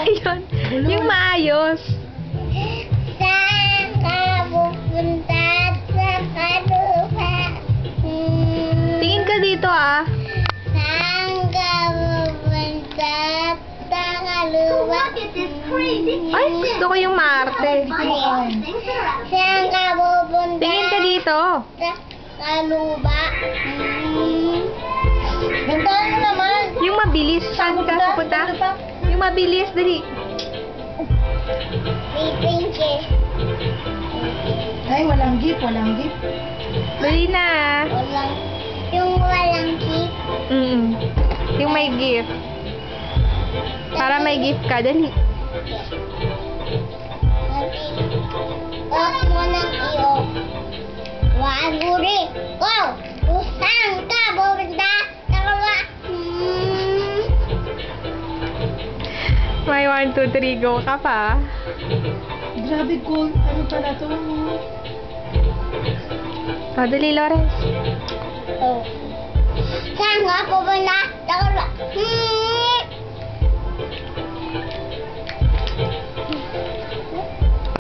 yun. Yung maayos. Saan ka pupunta sa kalupa? Tingin ka dito ah. Saan ka pupunta sa kalupa? Ay, gusto ko yung maarte. Saan ka pupunta Tingin ka dito. sa kalupa? Ganto na naman. Yung mabilis. Saan ka pupunta? Yung mabilis, dali. Pipinche. Ay, walang gift, walang gift. Dali na. Walang, yung walang kit. Yung may gift. Para may gift ka, dali. Huwag mo nang i-off. Waguri. Wow! Saan ka pupunta? Takawa. May 1, 2, 3, go ka pa. Grabe cool. Ano pala to? O, dali, Lawrence. Oh. Saan ka pupunta? Takawa.